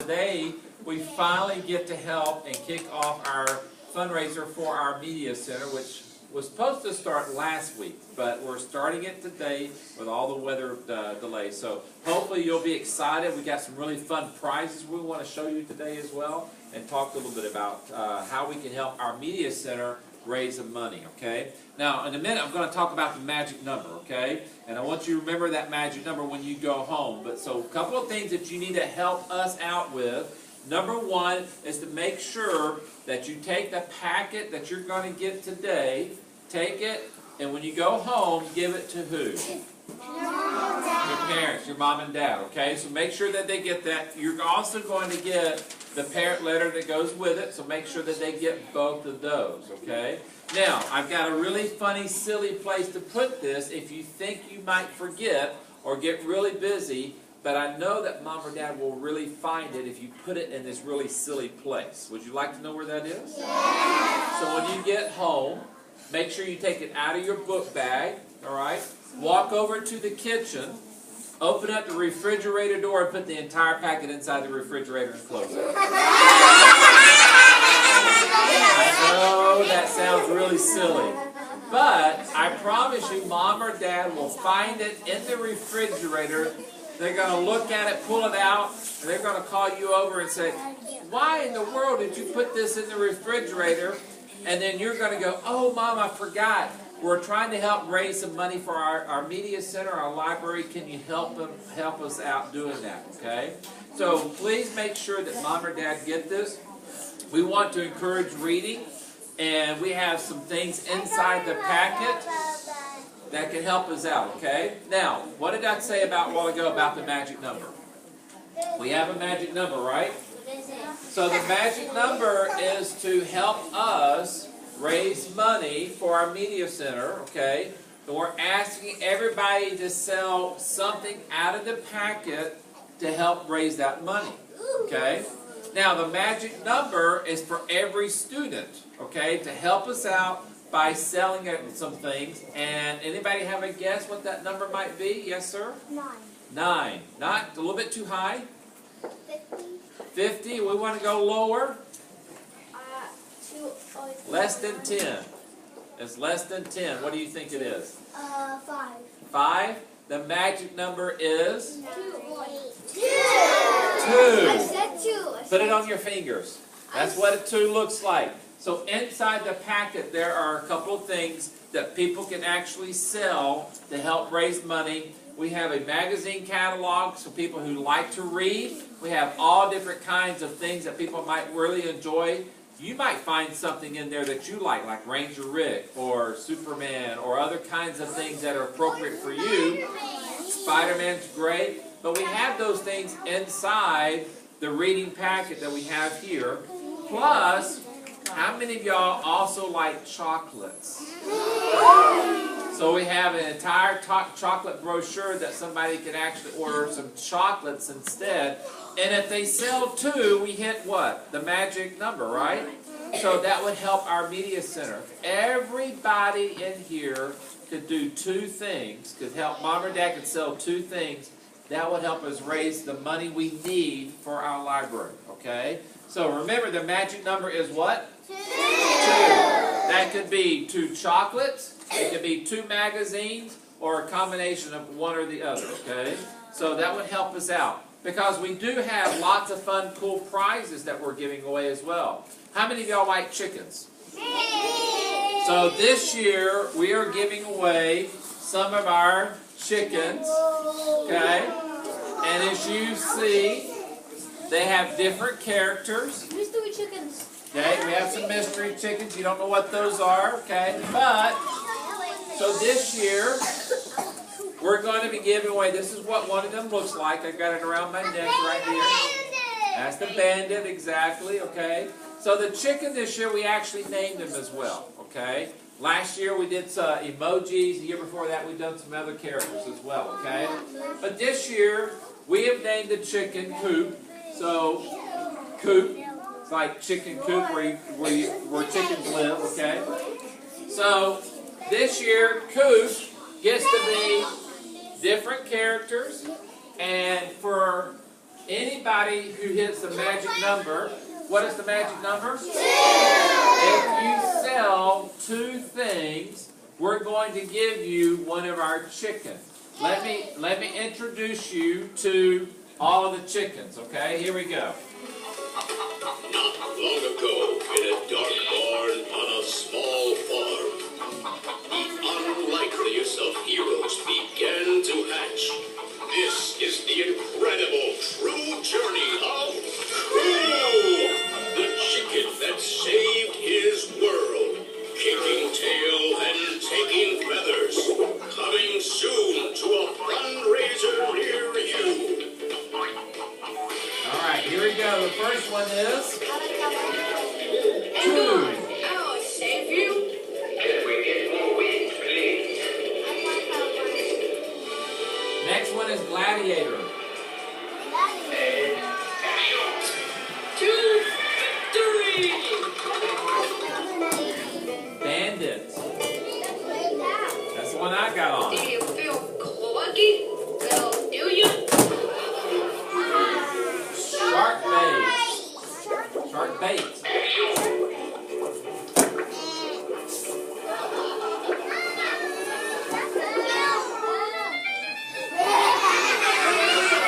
Today, we finally get to help and kick off our fundraiser for our media center, which was supposed to start last week, but we're starting it today with all the weather delays. So hopefully you'll be excited. We got some really fun prizes we want to show you today as well, and talk a little bit about how we can help our media center raise some money, okay? Now, in a minute, I'm going to talk about the magic number, okay? And I want you to remember that magic number when you go home. But so a couple of things that you need to help us out with. Number one is to make sure that you take the packet that you're going to get today, take it, and when you go home, give it to who? Your parents, your mom and dad, okay? So make sure that they get that. You're also going to get the parent letter that goes with it, so make sure that they get both of those, okay? Now, I've got a really funny, silly place to put this if you think you might forget or get really busy, but I know that mom or dad will really find it if you put it in this really silly place. Would you like to know where that is? Yeah. So when you get home, make sure you take it out of your book bag, all right? Walk over to the kitchen, open up the refrigerator door, and put the entire packet inside the refrigerator and close it. I know that sounds really silly, but I promise you mom or dad will find it in the refrigerator. They're going to look at it, pull it out, and they're going to call you over and say, "Why in the world did you put this in the refrigerator?" And then you're going to go, "Oh, Mom, I forgot. We're trying to help raise some money for our media center, our library. Can you help us out doing that?" Okay? So please make sure that mom or dad get this. We want to encourage reading, and we have some things inside the packet that can help us out, okay? Now, what did I say about a while ago about the magic number? We have a magic number, right? So the magic number is to help us raise money for our media center, okay? And we're asking everybody to sell something out of the packet to help raise that money, okay? Now, the magic number is for every student, okay, to help us out by selling some things. And anybody have a guess what that number might be? Yes, sir? 9. 9. Not a little bit too high? 50. We want to go lower? 2. Less than 10. It's less than 10. What do you think it is? 5. 5. The magic number is? 2. 2. I said 2. Put it on your fingers. That's what a 2 looks like. So inside the packet there are a couple of things that people can actually sell to help raise money. We have a magazine catalog for people who like to read. We have all different kinds of things that people might really enjoy. You might find something in there that you like Ranger Rick or Superman or other kinds of things that are appropriate for you. Spider-Man's great. But we have those things inside the reading packet that we have here. Plus, how many of y'all also like chocolates? So we have an entire chocolate brochure that somebody can actually order some chocolates instead. And if they sell 2, we hit what? The magic number, right? So that would help our media center. If everybody in here could do 2 things, could help mom or dad could sell 2 things, that would help us raise the money we need for our library, okay? So remember, the magic number is what? 2. That could be 2 chocolates, it could be 2 magazines, or a combination of one or the other, okay? So that would help us out. Because we do have lots of fun, cool prizes that we're giving away as well. How many of y'all like chickens? So this year, we are giving away some of our chickens, okay? And as you see, they have different characters. Mystery chickens. Okay, we have some mystery chickens. You don't know what those are, okay? But, so this year, we're going to be giving away, this is what one of them looks like. I got it around my neck right here. That's the bandit, exactly, okay? So the chicken this year, we actually named them as well, okay? Last year we did some emojis. The year before that we've done some other characters as well, okay? But this year, we have named the chicken Coop. So, Coop, it's like chicken coop where chickens live, okay? So, this year, Coop gets to be different characters, and for anybody who hits the magic number, what is the magic number? 2. If you sell 2 things, we're going to give you one of our chickens. Let me introduce you to all of the chickens, okay? Here we go. Not long ago, in a dark barn on a small farm, the unlikeliest of heroes began to hatch. This is the incredible true journey of True, the chicken that saved his world. Kicking tail and taking feathers. Coming soon to a fundraiser near you. Alright, here we go. The first one is 2. I'll save you. Can we get more wings, please? Next one is Gladiator. To victory. Bandit. That's the one I got on. Do you feel clunky? Well, do you? Shark bait. Shark bait.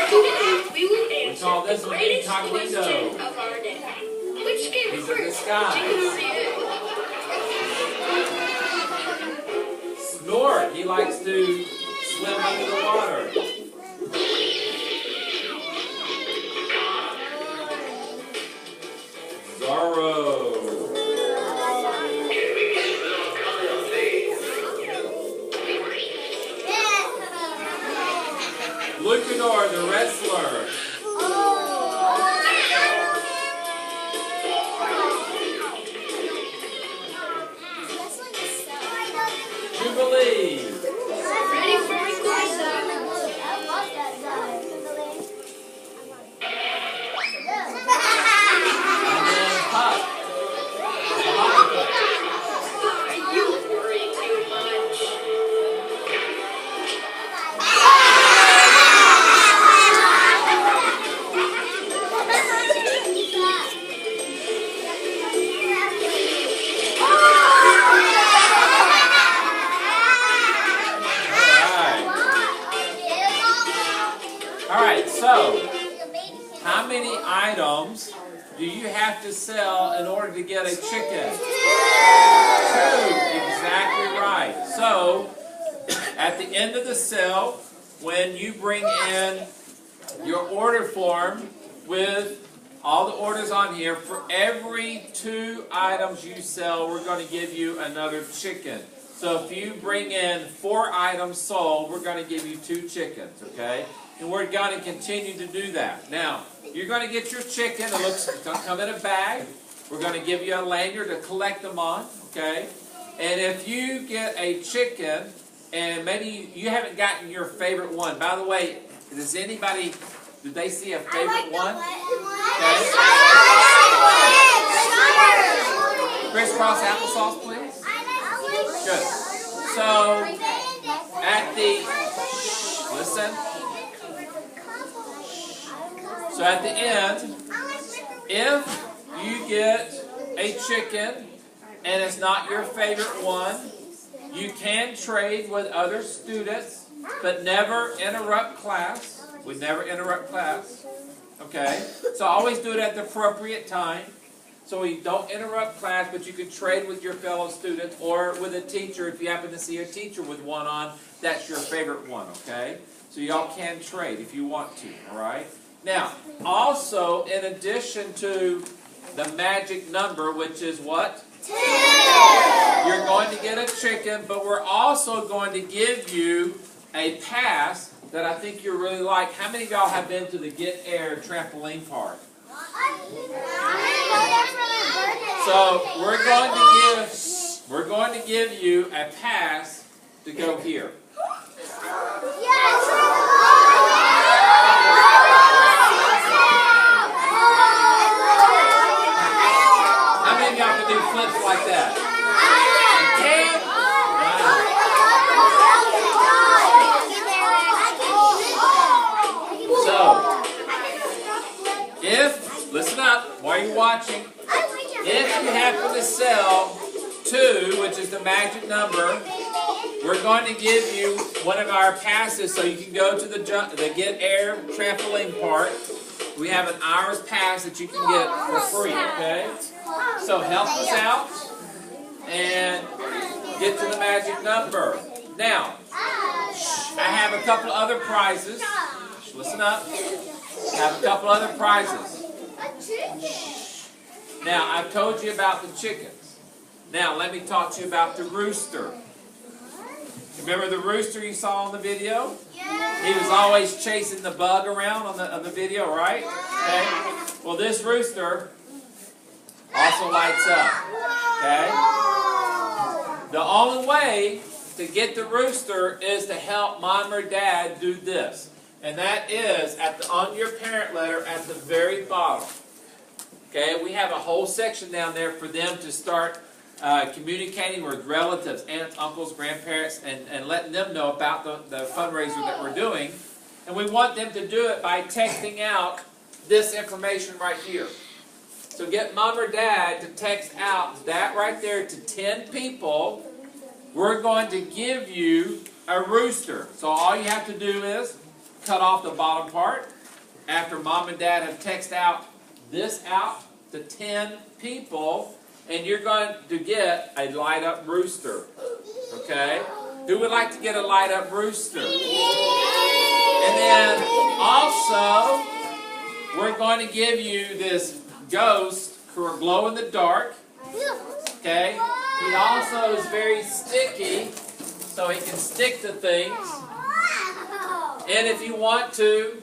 Today we will answer call this the one greatest Incognito. question of our day. Which came He's in first? disguise. Chicken or the egg? Snort. He likes to swim under the water. Zorro. Luchador, the wrestler. Jubilee. Ready for a quiz? And then Puck. You worry too much. Alright, so how many items do you have to sell in order to get a chicken? 2. Exactly right. So, at the end of the sale, when you bring in your order form with all the orders on here, for every 2 items you sell, we're going to give you another chicken. So if you bring in 4 items sold, we're going to give you 2 chickens, okay? And we're going to continue to do that. Now, you're going to get your chicken. It's going to come in a bag. We're going to give you a lanyard to collect them on, okay? And if you get a chicken, and maybe you haven't gotten your favorite one. By the way, does anybody, did they see a favorite one? Okay. Crisscross applesauce, please. Good. So, at the, listen. So at the end, if you get a chicken and it's not your favorite one, you can trade with other students, but never interrupt class. We never interrupt class. Okay? So always do it at the appropriate time. So we don't interrupt class, but you can trade with your fellow students or with a teacher if you happen to see a teacher with one on. That's your favorite one, okay? So y'all can trade if you want to, all right? Now, also, in addition to the magic number, which is what? 2! You're going to get a chicken, but we're also going to give you a pass that I think you'll really like. How many of y'all have been to the Get Air trampoline park? So we're going to give you a pass to go here. How many of y'all can do flips like that? You can? Wow. So, listen up while you're watching. If you happen to sell 2, which is the magic number, we're going to give you one of our passes so you can go to the Get Air trampoline park. We have an hour's pass that you can get for free, okay? So help us out and get to the magic number. Now, I have a couple other prizes. Listen up. I have a couple other prizes. Now, I've told you about the chickens. Now, let me talk to you about the rooster. Remember the rooster you saw in the video? He was always chasing the bug around on the video, right? Okay. Well, this rooster also lights up. Okay. The only way to get the rooster is to help mom or dad do this. And that is on your parent letter at the very bottom. Okay, we have a whole section down there for them to start communicating with relatives, aunts, uncles, grandparents, and letting them know about the fundraiser that we're doing. And we want them to do it by texting out this information right here. So get mom or dad to text out that right there to 10 people. We're going to give you a rooster. So all you have to do is cut off the bottom part after mom and dad have texted out this out to 10 people, and you're going to get a light up rooster. Okay? Who would like to get a light up rooster? And then also, we're going to give you this ghost for glow in the dark. Okay? He also is very sticky, so he can stick to things. And if you want to,